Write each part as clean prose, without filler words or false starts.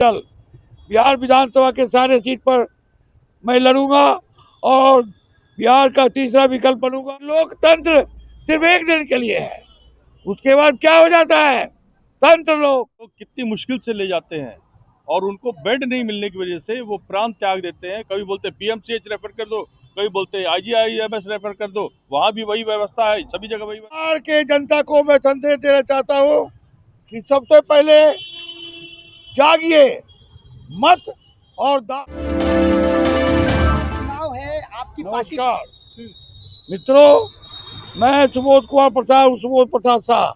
दल बिहार विधानसभा के सारे सीट पर मैं लड़ूंगा और बिहार का तीसरा विकल्प बनूंगा। लोकतंत्र सिर्फ एक दिन के लिए है, उसके बाद क्या हो जाता है। तंत्र लोग कितनी मुश्किल से ले जाते हैं और उनको बेड नहीं मिलने की वजह से वो प्राण त्याग देते हैं। कभी बोलते पीएमसीएच रेफर कर दो, कभी बोलते आईजीआईएमएस रेफर कर दो, वहां भी वही व्यवस्था है, सभी जगह वही। बिहार के जनता को मैं संदेश देना चाहता हूँ कि सबसे पहले जागिए, मत और चुनाव है आपकी पार्टी। नमस्कार मित्रों, मैं सुबोध प्रसाद शाह,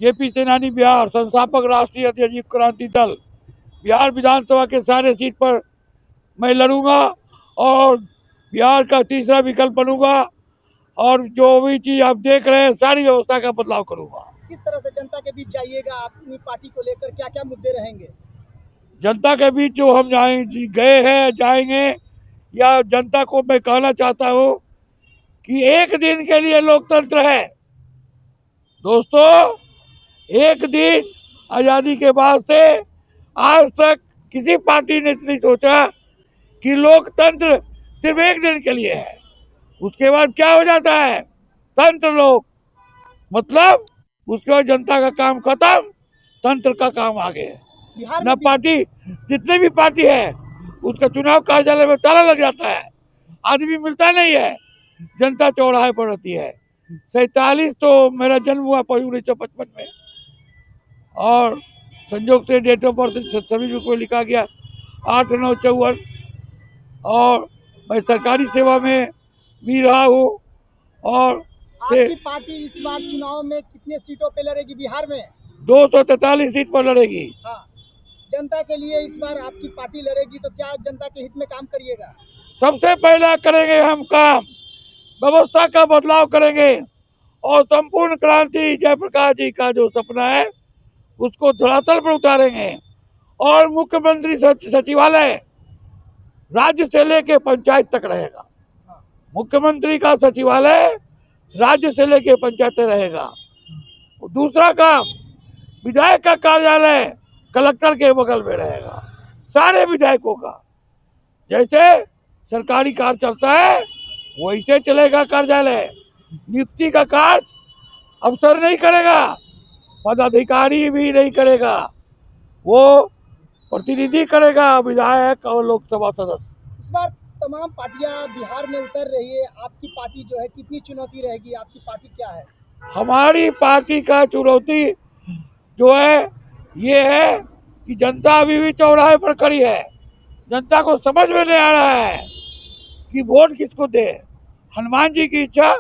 जेपी सेनानी बिहार, संस्थापक राष्ट्रीय अध्यक्ष युग क्रांति दल बिहार विधानसभा के सारे सीट पर मैं लड़ूंगा और बिहार का तीसरा विकल्प बनूंगा और जो भी चीज आप देख रहे हैं सारी व्यवस्था का बदलाव करूंगा। किस तरह से जनता के बीच जाइएगा, अपनी पार्टी को लेकर क्या क्या मुद्दे रहेंगे? जनता के बीच जो हम गए हैं, जाएंगे, या जनता को मैं कहना चाहता हूं कि एक दिन के लिए लोकतंत्र है दोस्तों। एक दिन आजादी के बाद से आज तक किसी पार्टी ने नहीं सोचा कि लोकतंत्र सिर्फ एक दिन के लिए है, उसके बाद क्या हो जाता है। तंत्र लोग मतलब उसके बाद जनता का काम खत्म, तंत्र का काम आगे। न पार्टी, जितने भी पार्टी है उसका चुनाव कार्यालय में ताला लग जाता है, आदमी मिलता नहीं है, जनता चौराहे पर रहती है। 47 तो मेरा जन्म हुआ 1955 में और संयोग से डेट ऑफ बर्थ सभी को लिखा गया 8/9/54 और मैं सरकारी सेवा में भी रहा हूँ। और आपकी पार्टी इस बार चुनाव में कितने सीटों पे लड़ेगी बिहार में? 243 सीट पर लड़ेगी। हाँ, जनता के लिए इस बार आपकी पार्टी लड़ेगी तो क्या जनता के हित में काम करिएगा? सबसे पहला करेंगे हम काम, व्यवस्था का बदलाव करेंगे और संपूर्ण क्रांति जयप्रकाश जी का जो सपना है उसको धरातल पर उतारेंगे। और मुख्यमंत्री सचिवालय राज्य से लेके पंचायत तक रहेगा। मुख्यमंत्री का सचिवालय राज्य से लेके पंचायत रहेगा। दूसरा काम, विधायक का कार्यालय कलेक्टर के बगल में रहेगा। सारे विधायकों का जैसे सरकारी कार्य चलता है वैसे चलेगा कार्यालय। नियुक्ति का कार्य अफसर नहीं करेगा, पदाधिकारी भी नहीं करेगा, वो प्रतिनिधि करेगा, विधायक और लोकसभा सदस्य। इस बार तमाम पार्टियां बिहार में उतर रही है, आपकी पार्टी जो है कितनी चुनौती रहेगी? आपकी पार्टी क्या है? हमारी पार्टी का चुनौती जो है ये है कि जनता अभी भी चौराहे पर खड़ी है। जनता को समझ में नहीं आ रहा है कि वोट किसको दे। हनुमान जी की इच्छा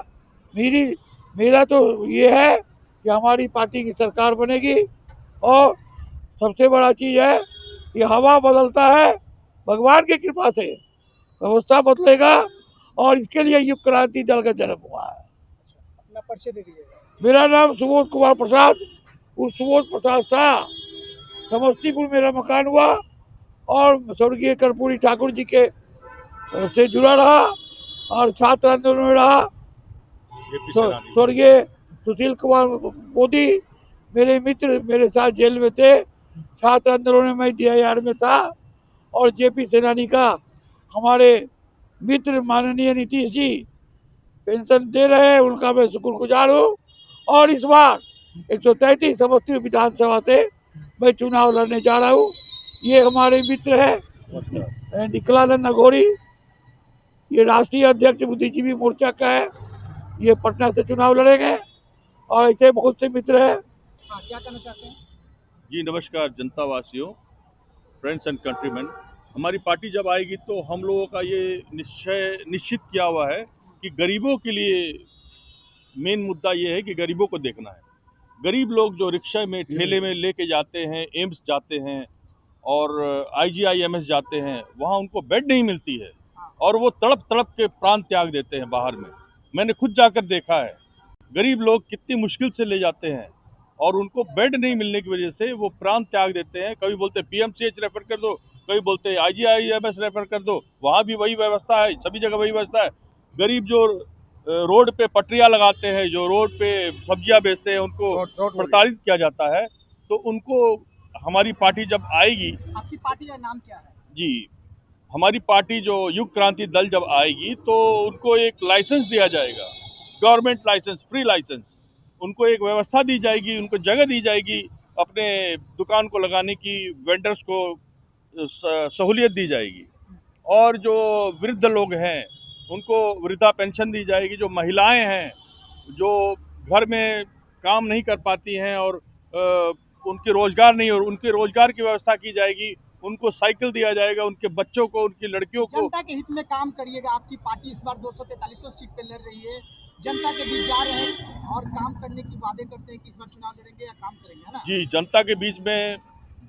मेरा तो ये है कि हमारी पार्टी की सरकार बनेगी और सबसे बड़ा चीज है कि हवा बदलता है भगवान की कृपा से, व्यवस्था बदलेगा और इसके लिए युग क्रांति दल का जन्म हुआ है। अपना परिचय दे दीजिएगा। मेरा नाम सुबोध प्रसाद शाह, समस्तीपुर मेरा मकान हुआ और स्वर्गीय कर्पूरी ठाकुर जी के से जुड़ा रहा और छात्र आंदोलन में रहा। स्वर्गीय सुशील कुमार मोदी मेरे मित्र मेरे साथ जेल में थे, छात्र आंदोलन में मैं DIR में था और जेपी सेनानी का हमारे मित्र माननीय नीतीश जी पेंशन दे रहे हैं, उनका मैं शुक्रगुजार हूँ। और इस बार 133 समस्तीपुर विधानसभा से मैं चुनाव लड़ने जा रहा हूँ। ये हमारे मित्र है निखिलानंद अघोरी, ये राष्ट्रीय अध्यक्ष बुद्धिजीवी मोर्चा का है, ये पटना से चुनाव लड़ेंगे और ऐसे बहुत से मित्र हैं। हाँ, क्या कहना चाहते हैं? जी नमस्कार जनता वासियों, फ्रेंड्स एंड कंट्रीमैन। हमारी पार्टी जब आएगी तो हम लोगों का ये निश्चित किया हुआ है कि गरीबों के लिए मेन मुद्दा ये है कि गरीबों को देखना है। गरीब लोग जो रिक्शा में ठेले में लेके जाते हैं, एम्स जाते हैं और IGIMS जाते हैं, वहाँ उनको बेड नहीं मिलती है और वो तड़प तड़प के प्राण त्याग देते हैं बाहर में। मैंने खुद जाकर देखा है गरीब लोग कितनी मुश्किल से ले जाते हैं और उनको बेड नहीं मिलने की वजह से वो प्राण त्याग देते हैं। कभी बोलते पीएमसीएच रेफर कर दो, कभी बोलते IGIMS रेफर कर दो, वहाँ भी वही व्यवस्था है, सभी जगह वही व्यवस्था है। गरीब जो रोड पे पटरियाँ लगाते हैं, जो रोड पे सब्जियां बेचते हैं, उनको प्रताड़ित किया जाता है। तो उनको हमारी पार्टी जब आएगी, आपकी पार्टी का नाम क्या है? जी, हमारी पार्टी जो युग क्रांति दल जब आएगी तो उनको एक लाइसेंस दिया जाएगा, गवर्नमेंट लाइसेंस, फ्री लाइसेंस। उनको एक व्यवस्था दी जाएगी, उनको जगह दी जाएगी अपने दुकान को लगाने की, वेंडर्स को सहूलियत दी जाएगी। और जो वृद्ध लोग हैं उनको वृद्धा पेंशन दी जाएगी। जो महिलाएं हैं जो घर में काम नहीं कर पाती हैं और उनके रोजगार नहीं, और उनके रोजगार की व्यवस्था की जाएगी। उनको साइकिल दिया जाएगा, उनके बच्चों को, उनकी लड़कियों को। जनता के हित में काम करिएगा। आपकी पार्टी इस बार 243 सीट पे लड़ रही है, जनता के बीच जा रहे हैं और काम करने की वादे करते हैं कि इस बार चुनाव लड़ेंगे या काम करेंगे, है ना? जी, जनता के बीच में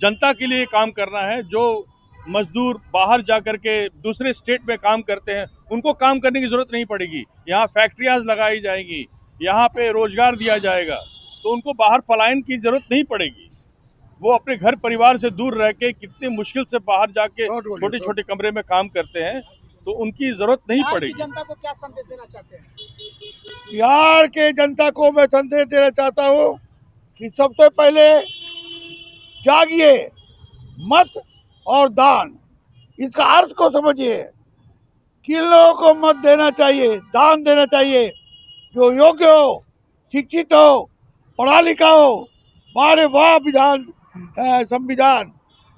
जनता के लिए काम करना है। जो मजदूर बाहर जा करके दूसरे स्टेट में काम करते हैं उनको काम करने की जरूरत नहीं पड़ेगी। यहाँ फैक्ट्रियां लगाई जाएंगी, यहाँ पे रोजगार दिया जाएगा, तो उनको बाहर पलायन की जरूरत नहीं पड़ेगी। वो अपने घर परिवार से दूर रह के कितनी मुश्किल से बाहर जाके छोटे छोटे कमरे में काम करते हैं, तो उनकी जरूरत नहीं बिहार की पड़ेगी। जनता को क्या संदेश देना चाहते हैं? बिहार के जनता को मैं संदेश देना चाहता हूँ कि सबसे पहले जागिए, मत और दान, इसका अर्थ को समझिए। किन लोगों को मत देना चाहिए, दान देना चाहिए? जो योग्य हो, शिक्षित हो, पढ़ा लिखा हो। वाह वाह विधान, संविधान,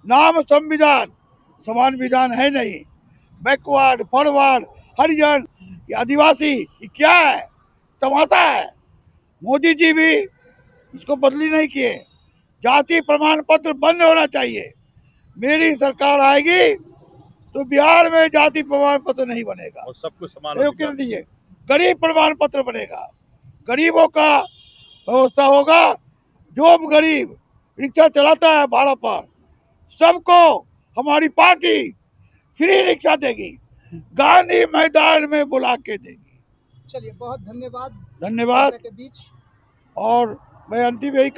नाम संविधान, समान विधान है नहीं। बैकवर्ड, फॉरवर्ड, हरिजन, ये आदिवासी, ये क्या है? तमाशा है। मोदी जी भी इसको बदली नहीं किए। जाति प्रमाण पत्र बंद होना चाहिए। मेरी सरकार आएगी तो बिहार में जाति प्रमाण पत्र नहीं बनेगा, और सबको समान नहीं अधिकार। दीजिए। गरीब प्रमाण पत्र बनेगा, गरीबों का व्यवस्था होगा। जो गरीब रिक्शा चलाता है भाड़ा पर, सबको हमारी पार्टी फ्री रिक्शा देगी, गांधी मैदान में बुला के देगी। चलिए, बहुत धन्यवाद धन्यवाद। जनता के बीच। और मैं अंतिम यही